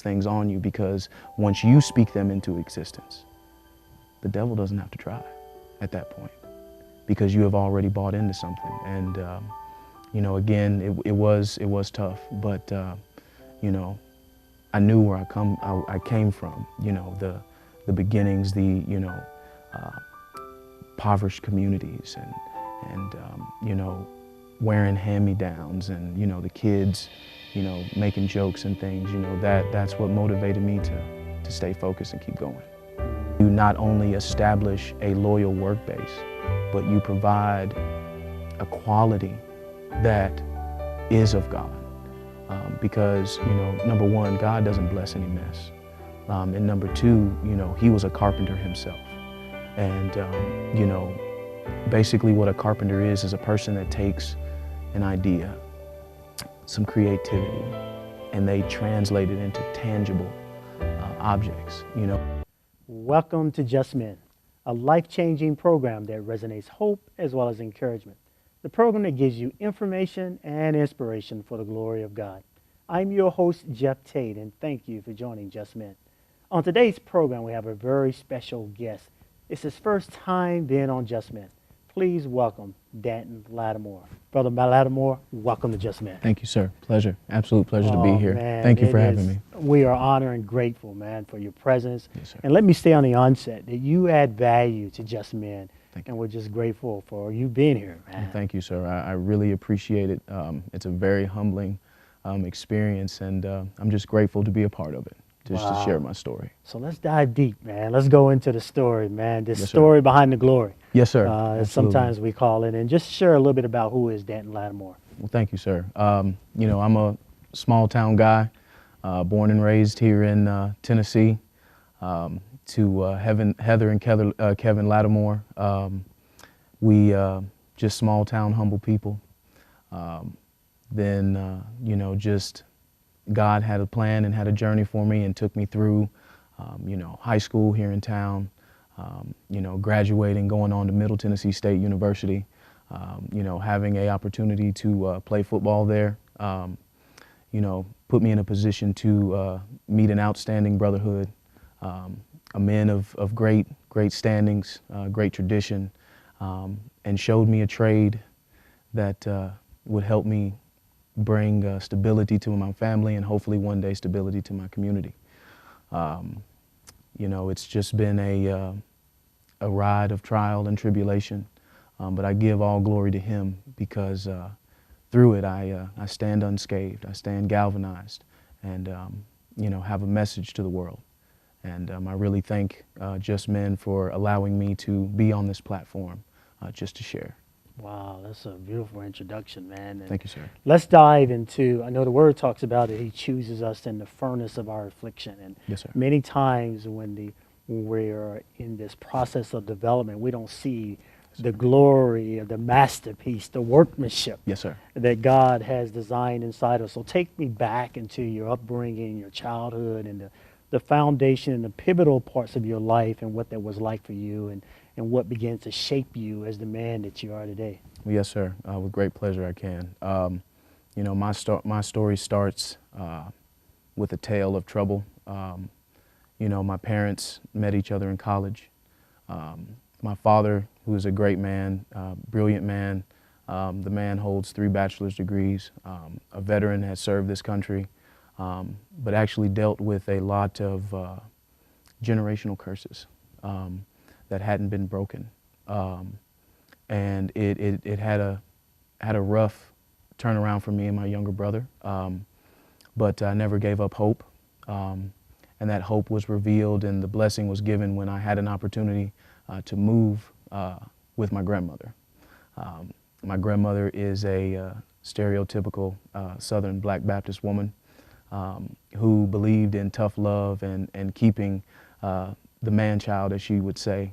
those things on you, because once you speak them into existence, the devil doesn't have to try at that point, because you have already bought into something. And you know, again, it was tough, but you know, I knew where I came from. You know, the beginnings, you know, impoverished communities, and you know, wearing hand-me-downs, and you know, the kids, you know, making jokes and things. You know, that's what motivated me to stay focused and keep going. You not only establish a loyal work base, but you provide a quality that is of God. Because, you know, number one, God doesn't bless any mess. And number two, you know, he was a carpenter himself. And, you know, basically what a carpenter is a person that takes an idea, some creativity, and they translate it into tangible objects, you know. Welcome to Just Men, a life-changing program that resonates hope as well as encouragement. The program that gives you information and inspiration for the glory of God. I'm your host, Jeff Tate, and thank you for joining Just Men. On today's program, we have a very special guest. It's his first time being on Just Men. Please welcome Danton Lattimore. Brother Lattimore, welcome to Just Men. Thank you, sir. Pleasure. Absolute pleasure to be here. Man, thank you for having me. We are honored and grateful, man, for your presence. Yes, sir. And let me say on the onset that you add value to Just Men. Thank you. And we're just grateful for you being here, man. Well, thank you, sir. I really appreciate it. It's a very humbling experience, and I'm just grateful to be a part of it, just to share my story. So let's dive deep, man. Let's go into the story, man. This Yes, story sir. behind the glory. Yes, sir. As sometimes we call it, and just share a little bit about who is Danton Lattimore. Well, thank you, sir. You know, I'm a small town guy, born and raised here in Tennessee. To Heather and Kevin Lattimore. We just small town, humble people. Then, you know, just God had a plan and had a journey for me and took me through, you know, high school here in town, you know, graduating, going on to Middle Tennessee State University, you know, having an opportunity to play football there, you know, put me in a position to meet an outstanding brotherhood, a man of great standings, great tradition, and showed me a trade that would help me bring stability to my family and hopefully one day stability to my community. You know, it's just been a ride of trial and tribulation, but I give all glory to him, because through it I stand unscathed, I stand galvanized, and you know, have a message to the world. And I really thank Just Men for allowing me to be on this platform just to share. Wow, that's a beautiful introduction, man. And thank you, sir. Let's dive into, I know the word talks about it, he chooses us in the furnace of our affliction. And yes, sir. Many times when we're in this process of development, we don't see the glory of the masterpiece, the workmanship yes, sir. that God has designed inside us. So take me back into your upbringing, your childhood, and the foundation and the pivotal parts of your life, and what that was like for you, and what began to shape you as the man that you are today. Well, yes, sir. With great pleasure, I can. You know, my story starts with a tale of trouble. You know, my parents met each other in college. My father, who is a great man, brilliant man, the man holds 3 bachelor's degrees, a veteran, has served this country, but actually dealt with a lot of generational curses that hadn't been broken. And it had a rough turnaround for me and my younger brother, but I never gave up hope. And that hope was revealed and the blessing was given when I had an opportunity to move with my grandmother. My grandmother is a stereotypical Southern Black Baptist woman who believed in tough love and keeping the man-child, as she would say,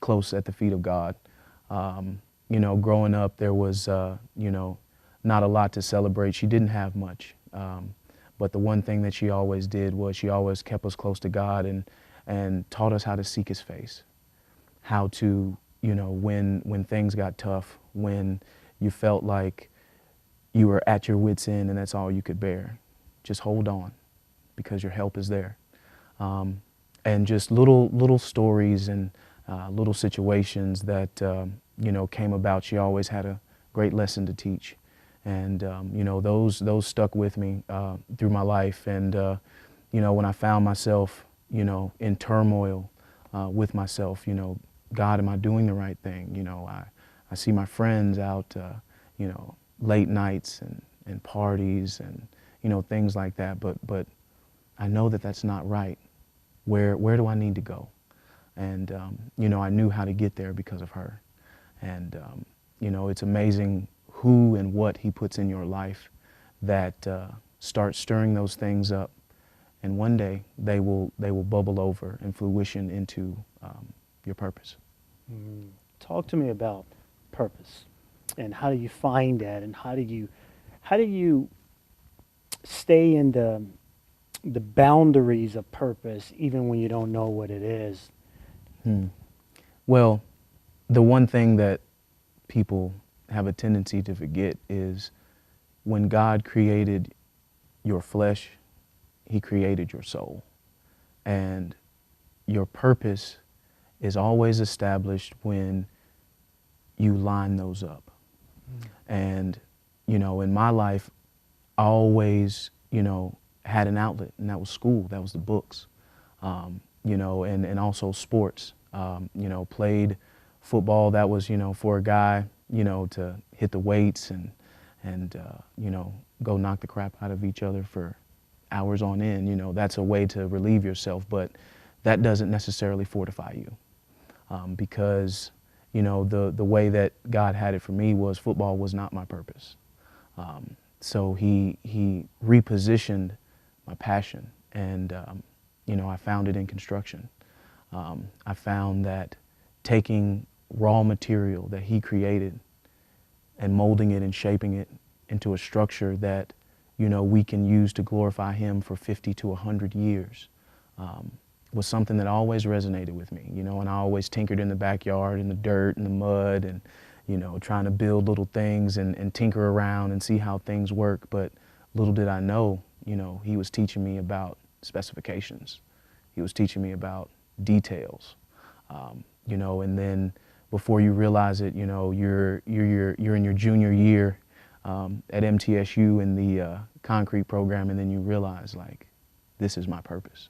close at the feet of God. You know, growing up, there was, you know, not a lot to celebrate. She didn't have much. But the one thing that she always did was she always kept us close to God and taught us how to seek His face, how to, you know, when things got tough, when you felt like you were at your wits' end and that's all you could bear, just hold on, because your help is there. And just little stories and little situations that came about. She always had a great lesson to teach, and those stuck with me through my life. And when I found myself in turmoil with myself, God, am I doing the right thing? I see my friends out late nights and parties and things like that, but I know that that's not right. Where do I need to go? And I knew how to get there because of her. And it's amazing who and what He puts in your life that start stirring those things up, and one day they will bubble over and fruition into your purpose. Talk to me about purpose, and how do you find that, and how do you stay in the boundaries of purpose even when you don't know what it is? Well, the one thing that people have a tendency to forget is when God created your flesh, He created your soul. And your purpose is always established when you line those up. And, in my life, I always, had an outlet, and that was school, that was the books, and also sports. Played football, that was, for a guy, to hit the weights and go knock the crap out of each other for hours on end. That's a way to relieve yourself, but that doesn't necessarily fortify you, because the way that God had it for me was football was not my purpose. So he repositioned my passion, and I found it in construction. I found that taking raw material that He created and molding it and shaping it into a structure that we can use to glorify Him for 50 to 100 years was something that always resonated with me. And I always tinkered in the backyard, in the dirt, in the mud, and trying to build little things and tinker around and see how things work. But little did I know, He was teaching me about specifications. He was teaching me about details, and then before you realize it, you're in your junior year at MTSU in the concrete program, and then you realize, like, this is my purpose.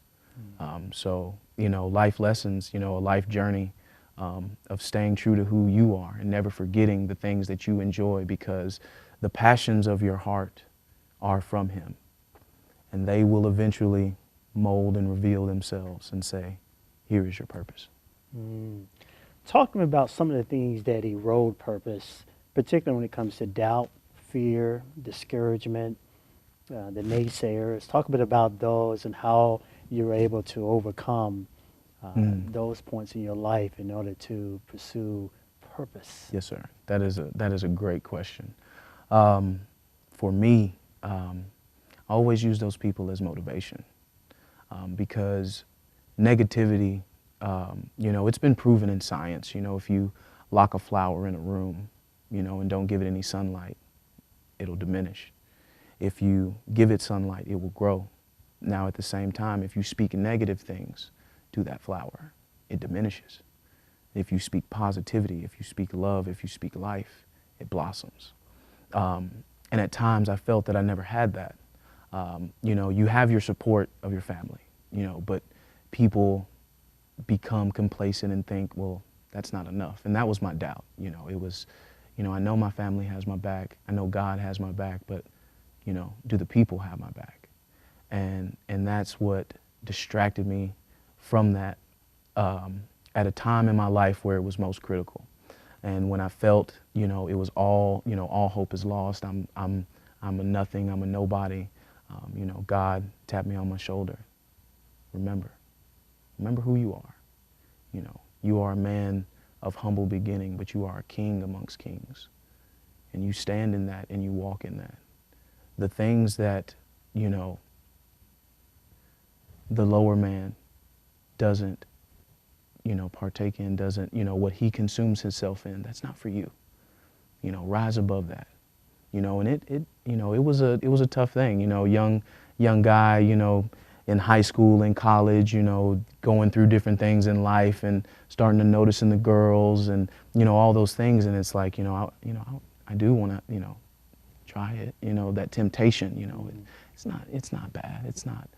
So, life lessons, a life journey of staying true to who you are and never forgetting the things that you enjoy, because the passions of your heart are from Him, and they will eventually mold and reveal themselves and say, here is your purpose. Talk to me about some of the things that erode purpose, particularly when it comes to doubt, fear, discouragement, the naysayers. Talk a bit about those and how you're able to overcome those points in your life in order to pursue purpose. Yes, sir. That is a great question. For me, I always use those people as motivation, because negativity, it's been proven in science. If you lock a flower in a room, and don't give it any sunlight, it'll diminish. If you give it sunlight, it will grow. Now, at the same time, if you speak negative things to that flower, it diminishes. If you speak positivity, if you speak love, if you speak life, it blossoms. And at times I felt that I never had that. You have your support of your family, but people become complacent and think, well, that's not enough. And that was my doubt. It was, I know my family has my back. I know God has my back, but, do the people have my back? And that's what distracted me from that at a time in my life where it was most critical. And when I felt, it was all hope is lost. I'm a nothing. I'm a nobody. God tapped me on my shoulder. Remember who you are. You are a man of humble beginning, but you are a king amongst kings. And you stand in that and you walk in that. The things that, the lower man doesn't, partake in, doesn't, what he consumes himself in, that's not for you. Rise above that. And it was a tough thing, young guy, in high school and college, you know, going through different things in life and starting to notice in the girls and, you know, all those things. And it's like, I do want to, you know, try it, you know, that temptation, you know, it's not bad. It's not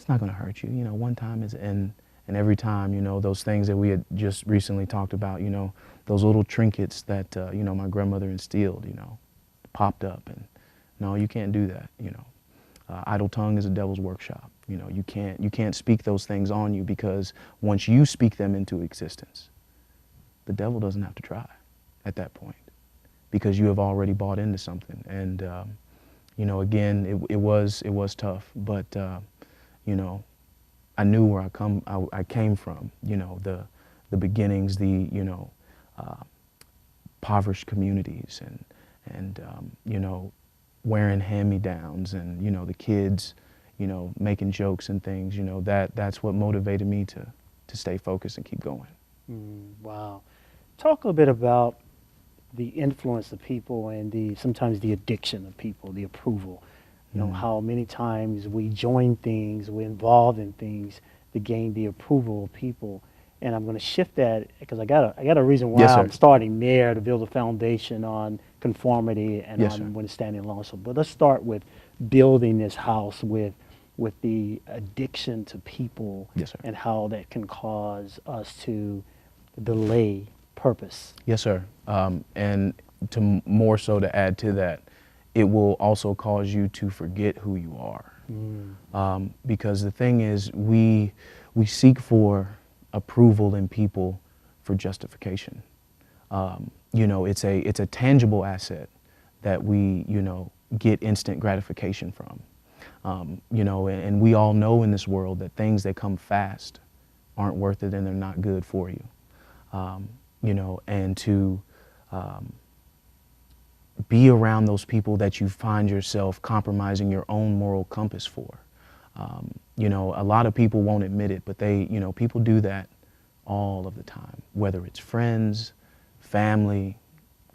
going to hurt you. You know, one time is, and every time, you know, those things that we had just recently talked about, you know, those little trinkets that, you know, my grandmother instilled, you know, popped up. And no, you can't do that, you know. Idle tongue is a devil's workshop. You know, you can't speak those things on you, because once you speak them into existence, the devil doesn't have to try at that point, because you have already bought into something. And, you know, again, it was tough, but, you know, I knew where I came from, you know, the beginnings, you know, impoverished communities and you know, wearing hand-me-downs and, you know, the kids, you know, making jokes and things, you know, that's what motivated me to stay focused and keep going. Wow. Talk a little bit about the influence of people and sometimes the addiction of people, the approval. You know, how many times we join things, we're involved in things to gain the approval of people. And I'm going to shift that because I got a reason why I'm starting there, to build a foundation on conformity and on when it's standing alone. So, but let's start with building this house with the addiction to people and how that can cause us to delay purpose. Yes, sir. And to more so to add to that, it will also cause you to forget who you are. Because the thing is, we seek for approval in people for justification. You know, it's a tangible asset that we, you know, get instant gratification from. You know, and we all know in this world that things that come fast aren't worth it and they're not good for you. You know, and to be around those people that you find yourself compromising your own moral compass for. You know, a lot of people won't admit it, but you know, people do that all of the time, whether it's friends, family,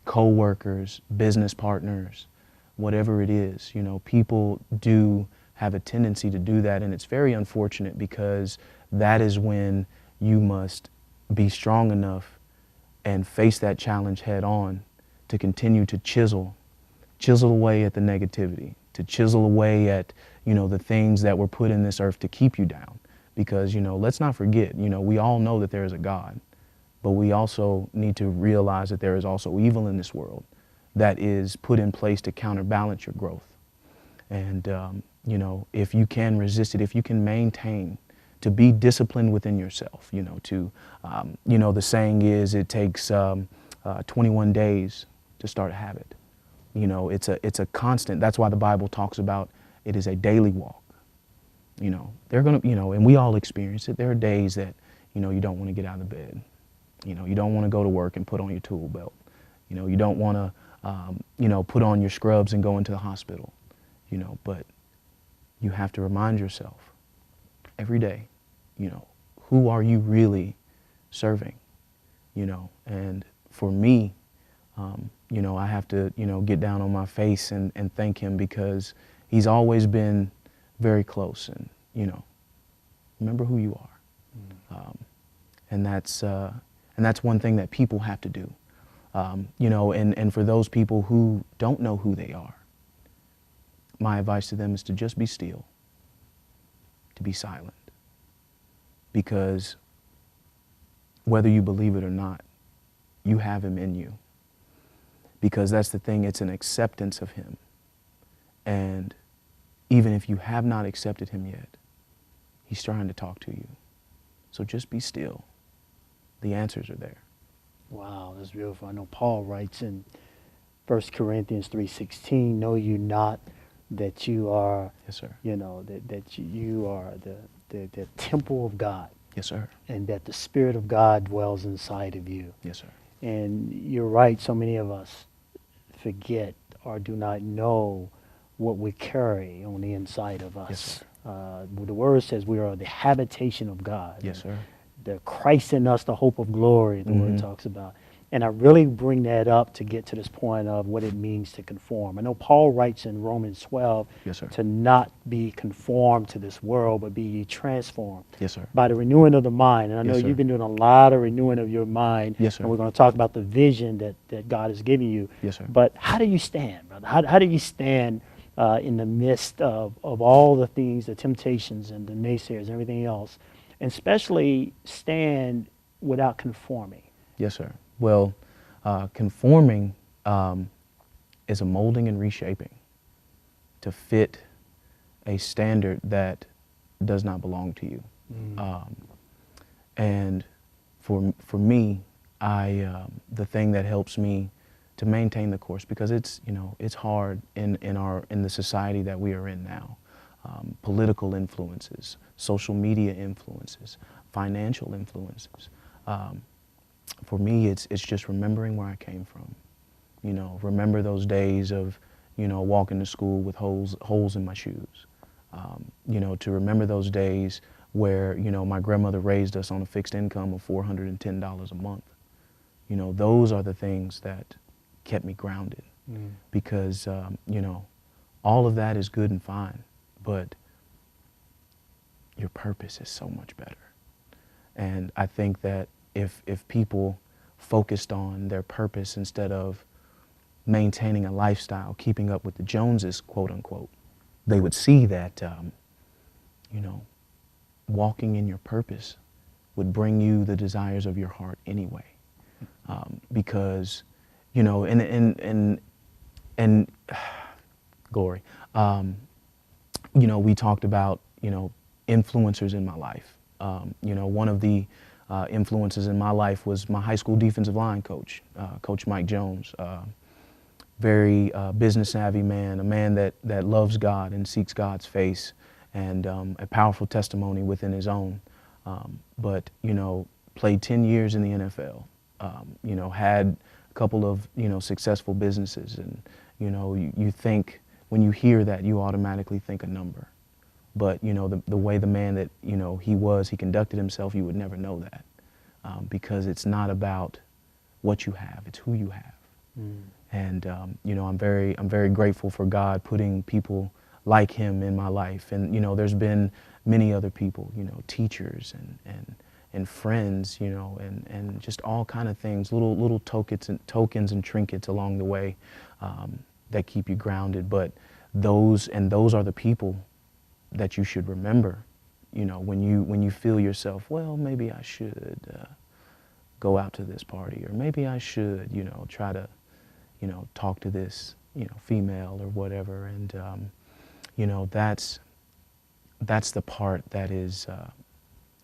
co-workers, business partners, whatever it is. You know, people do have a tendency to do that, and it's very unfortunate, because that is when you must be strong enough and face that challenge head on to continue to chisel away at the negativity, to chisel away at, you know, the things that were put in this earth to keep you down. Because, you know, let's not forget, you know, we all know that there is a God, but we also need to realize that there is also evil in this world that is put in place to counterbalance your growth. And, you know, if you can resist it, if you can maintain, to be disciplined within yourself, you know, you know, the saying is it takes 21 days to start a habit. You know, it's a constant. That's why the Bible talks about it is a daily walk. You know, they're going to, you know, and we all experience it. There are days that, you know, you don't want to get out of bed. You know, you don't want to go to work and put on your tool belt. You know, you don't want to, you know, put on your scrubs and go into the hospital. You know, but you have to remind yourself every day, you know, who are you really serving? You know, and for me, you know, I have to, you know, get down on my face and thank him, because he's always been very close. And, you know, remember who you are. And that's one thing that people have to do. You know, and for those people who don't know who they are, my advice to them is to just be still, to be silent. Because whether you believe it or not, you have him in you. Because that's the thing, it's an acceptance of him. And even if you have not accepted him yet, he's trying to talk to you. So just be still. The answers are there. Wow, that's beautiful. I know Paul writes in 1 Corinthians 3:16, know you not that you are, Yes, sir. you know, that you are the temple of God. Yes, sir. And that the Spirit of God dwells inside of you. Yes, sir. And you're right, so many of us forget or do not know what we carry on the inside of us. Yes, sir. The word says we are the habitation of God. Yes, sir. The Christ in us, the hope of glory, the word talks about. And I really bring that up to get to this point of what it means to conform. I know Paul writes in Romans 12 Yes, sir. to not be conformed to this world, but be ye transformed Yes, sir. by the renewing of the mind. And I know Yes, sir. you've been doing a lot of renewing of your mind. Yes, sir. And we're going to talk about the vision that God has given you. Yes, sir. But how do you stand, brother? How do you stand in the midst of all the things, the temptations and the naysayers and everything else, and especially stand without conforming? Yes, sir. Well, conforming is a molding and reshaping to fit a standard that does not belong to you. And for me, the thing that helps me to maintain the course, because it's hard in the society that we are in now. Political influences, social media influences, financial influences. For me, it's just remembering where I came from. Remember those days of, walking to school with holes in my shoes. To remember those days where, my grandmother raised us on a fixed income of $410 a month. Those are the things that kept me grounded. Because, all of that is good and fine, but your purpose is so much better. And I think that if people focused on their purpose instead of maintaining a lifestyle, keeping up with the Joneses, quote unquote, they would see that, walking in your purpose would bring you the desires of your heart anyway. Because, and glory, we talked about, influencers in my life. One of the influences in my life was my high school defensive line coach, Coach Mike Jones. Very business savvy man, a man that loves God and seeks God's face, and a powerful testimony within his own. But played 10 years in the NFL. Had a couple of successful businesses, and you think, when you hear that, you automatically think a number. But the way the man that he conducted himself, you would never know that, because it's not about what you have, it's who you have. And I'm very grateful for God putting people like him in my life. And there's been many other people, teachers and friends, and just all kind of things, little tokens and trinkets along the way that keep you grounded. But those are the people that you should remember, when you feel yourself, well, maybe I should go out to this party, or maybe I should, try to, talk to this, female or whatever. And, that's the part that is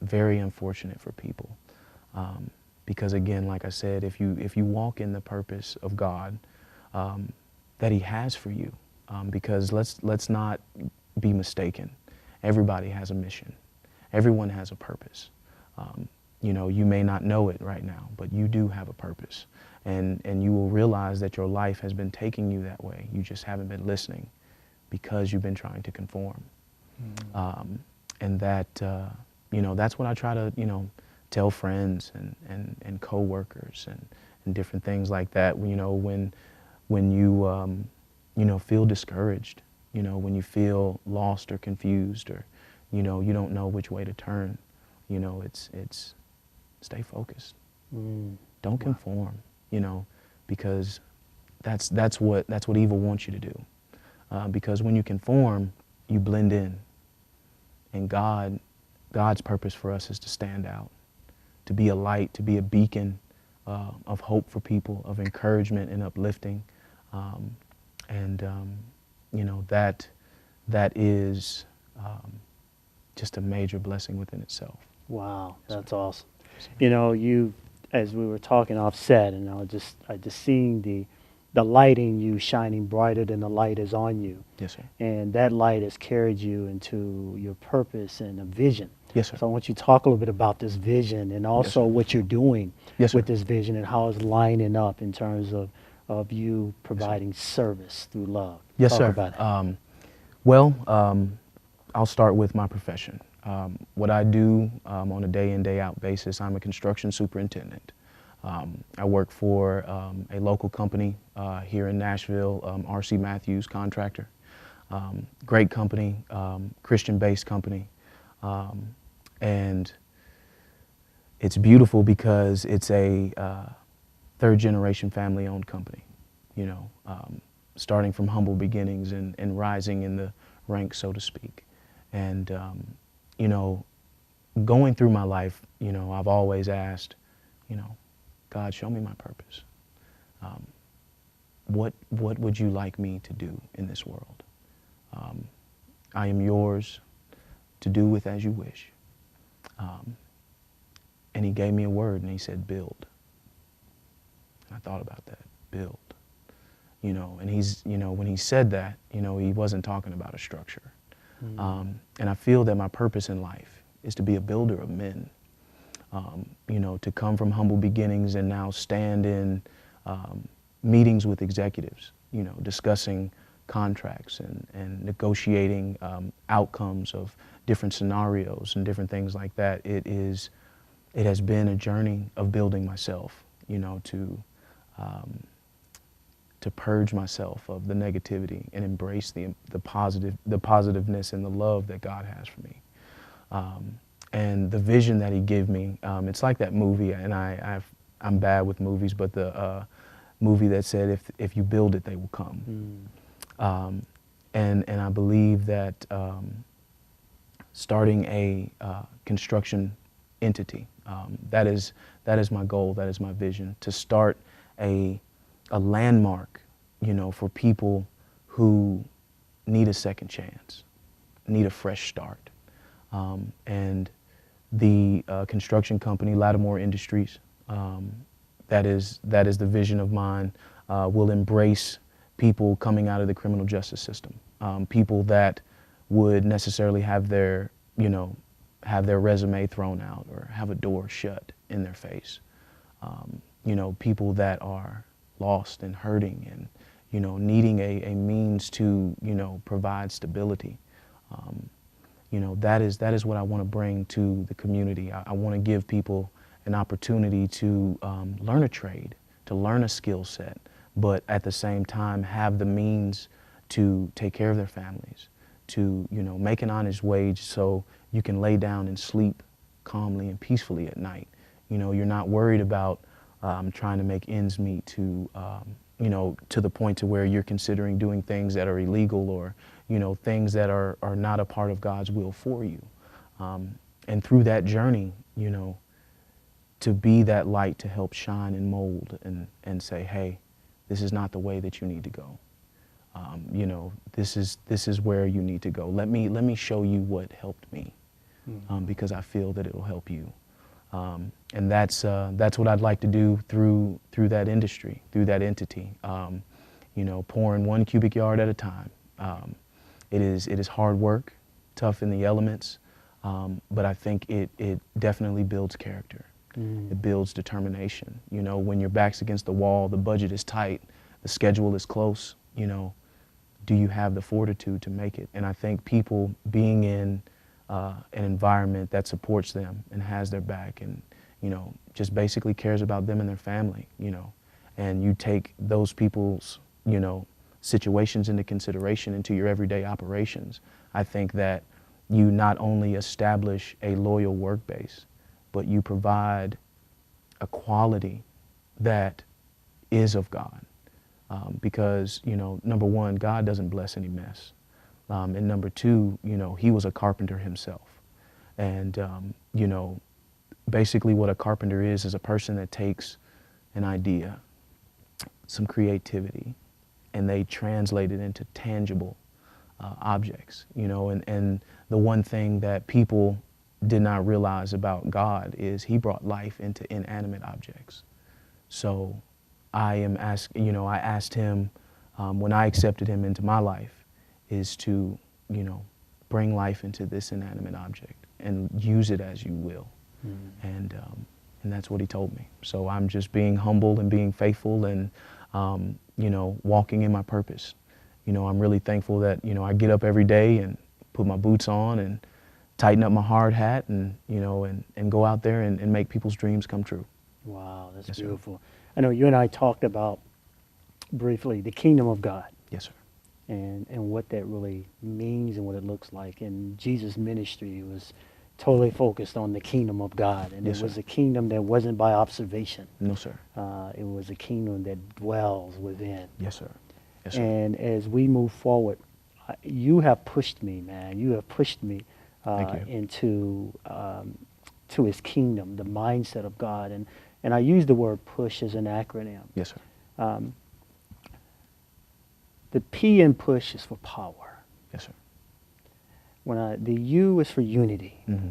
very unfortunate for people. Because again, like I said, if you walk in the purpose of God that he has for you, because let's not be mistaken. Everybody has a mission. Everyone has a purpose. You may not know it right now, but you do have a purpose. And you will realize that your life has been taking you that way. You just haven't been listening because you've been trying to conform. And that, that's what I try to, tell friends and coworkers and different things like that. When you, feel discouraged, when you feel lost or confused, or, you don't know which way to turn, it's stay focused. Don't conform, because that's what evil wants you to do. Because when you conform, you blend in. And God's purpose for us is to stand out, to be a light, to be a beacon of hope for people, of encouragement and uplifting. That is just a major blessing within itself. Wow, that's awesome. You, as we were talking offset, and I just seeing the light in you shining brighter than the light is on you. Yes, sir. And that light has carried you into your purpose and a vision. Yes, sir. So I want you to talk a little bit about this vision, and also what you're doing with this vision, and how it's lining up in terms of you providing service through love. Yes, talk sir. About it. I'll start with my profession. What I do on a day in, day out basis, I'm a construction superintendent. I work for a local company here in Nashville, RC Matthews Contractor. Great company, Christian-based company. And it's beautiful because it's a third-generation family-owned company, you know, starting from humble beginnings and rising in the ranks, so to speak. And, you know, going through my life, you know, I've always asked, you know, God, show me my purpose. What would you like me to do in this world? I am yours to do with as you wish. And he gave me a word and he said, build. And I thought about that, build. You know, and he's, you know, when he said that, you know, he wasn't talking about a structure. And I feel that my purpose in life is to be a builder of men. You know, to come from humble beginnings and now stand in meetings with executives, you know, discussing contracts and negotiating outcomes of different scenarios and different things like that. It has been a journey of building myself, you know, to purge myself of the negativity and embrace the positiveness and the love that God has for me. And the vision that he gave me, it's like that movie, and I'm bad with movies, but the movie that said, if you build it, they will come. And I believe that starting a construction entity, that is my goal, that is my vision, to start a landmark, you know, for people who need a second chance, need a fresh start. And the construction company, Lattimore Industries, that is the vision of mine, will embrace people coming out of the criminal justice system, people that would necessarily have their, you know, have their resume thrown out or have a door shut in their face. You know, people that are lost and hurting and, you know, needing a means to, you know, provide stability. You know, that is what I want to bring to the community. I want to give people an opportunity to learn a trade, to learn a skill set, but at the same time have the means to take care of their families, to, you know, make an honest wage so you can lay down and sleep calmly and peacefully at night. You know, you're not worried about trying to make ends meet to, you know, to the point to where you're considering doing things that are illegal or, you know, things that are not a part of God's will for you. And through that journey, you know, to be that light to help shine and mold and say, hey, this is not the way that you need to go. You know, this is where you need to go. Let me show you what helped me, because I feel that it will help you. And that's what I'd like to do through that industry, through that entity. You know, pouring 1 cubic yard at a time. It is hard work, tough in the elements, but I think it definitely builds character. It builds determination. You know, when your back's against the wall, the budget is tight, the schedule is close, you know, do you have the fortitude to make it? And I think people being in an environment that supports them and has their back and, you know, just basically cares about them and their family, you know, and you take those people's, you know, situations into consideration into your everyday operations, I think that you not only establish a loyal work base, but you provide a quality that is of God. Because, you know, number one, God doesn't bless any mess. And number two, you know, he was a carpenter himself. And, you know, basically what a carpenter is a person that takes an idea, some creativity, and they translate it into tangible objects, you know. And the one thing that people did not realize about God is he brought life into inanimate objects. So I asked him when I accepted him into my life is to, you know, bring life into this inanimate object and use it as you will. And that's what he told me. So I'm just being humble and being faithful and, you know, walking in my purpose. You know, I'm really thankful that, you know, I get up every day and put my boots on and tighten up my hard hat and, you know, and go out there and make people's dreams come true. Wow, that's Yes, sir. beautiful. I know you and I talked about briefly the kingdom of God Yes, sir. and what that really means and what it looks like. And Jesus' ministry was totally focused on the kingdom of God. And Yes, it was sir. a kingdom that wasn't by observation. No, sir. It was a kingdom that dwells within. Yes, sir. Yes, sir. And as we move forward, you have pushed me, man. You have pushed me Thank you. into to His kingdom, the mindset of God. And I use the word push as an acronym. Yes, sir. The P in push is for power. Yes, sir. The U is for unity. Mm-hmm.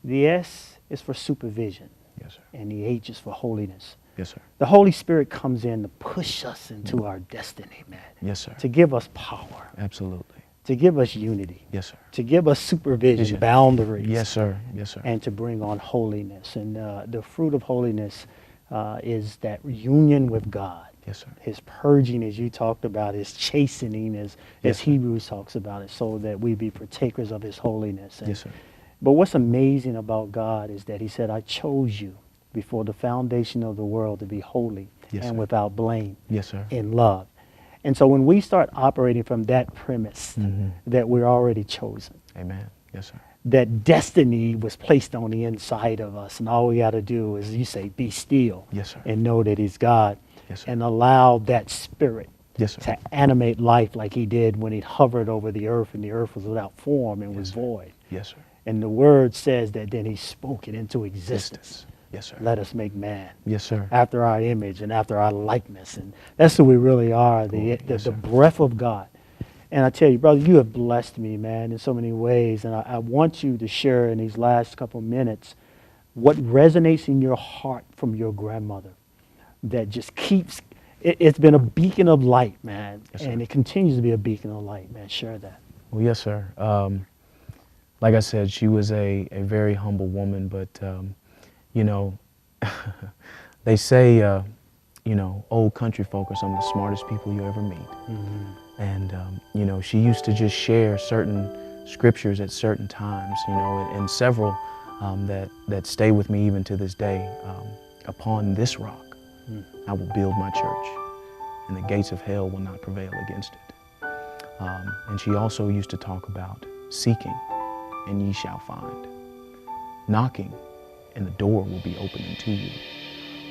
The S is for supervision. Yes, sir. And the H is for holiness. Yes, sir. The Holy Spirit comes in to push us into our destiny, man. Yes, sir. To give us power. Absolutely. To give us unity. Yes, sir. To give us supervision, Vision. boundaries. Yes, sir. Yes, sir. And to bring on holiness. And the fruit of holiness is that union with God. Yes, sir. His purging, as you talked about, his chastening, as Yes, sir. Hebrews talks about it, so that we be partakers of his holiness. And, Yes, sir. But what's amazing about God is that he said, I chose you before the foundation of the world to be holy Yes, and sir. without blame Yes, sir. in love. And so when we start operating from that premise, Mhm. that we're already chosen, Amen. Yes, sir. that destiny was placed on the inside of us, and all we got to do is, you say, be still Yes, sir. and know that he's God. Yes, sir. And allow that spirit Yes, sir. to animate life like he did when he hovered over the earth and the earth was without form and was sir. void. Yes, sir. And the word says that then he spoke it into existence. Yes, sir. Let us make man Yes, sir. after our image and after our likeness. And that's who we really are, Yes, the sir. breath of God. And I tell you, brother, you have blessed me, man, in so many ways. And I want you to share in these last couple minutes what resonates in your heart from your grandmother that just keeps, it's been a beacon of light, man. Yes, sir. And it continues to be a beacon of light, man. Share that. Well, yes, sir. Like I said, she was a very humble woman, but, you know, they say, you know, old country folk are some of the smartest people you ever meet. Mm-hmm. And, you know, she used to just share certain scriptures at certain times, you know, and several that stay with me even to this day. Upon this rock, I will build my church, and the gates of hell will not prevail against it. And she also used to talk about seeking, and ye shall find. Knocking, and the door will be opened unto you.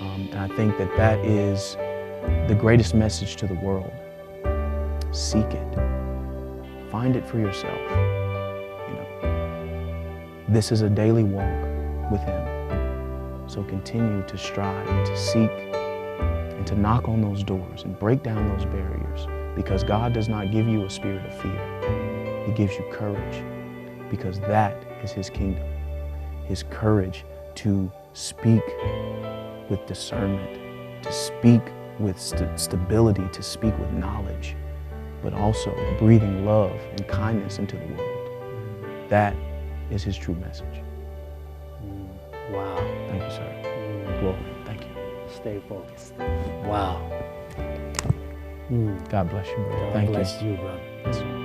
And I think that that is the greatest message to the world. Seek it. Find it for yourself. You know, this is a daily walk with him. So continue to strive and to seek and to knock on those doors and break down those barriers, because God does not give you a spirit of fear. He gives you courage, because that is his kingdom. His courage to speak with discernment, to speak with stability, to speak with knowledge, but also breathing love and kindness into the world. That is his true message. Wow. Thank you, sir. Glory. Thank you. Stay focused. Wow. God bless you, brother. God Thank bless you. you, brother. Yes, sir.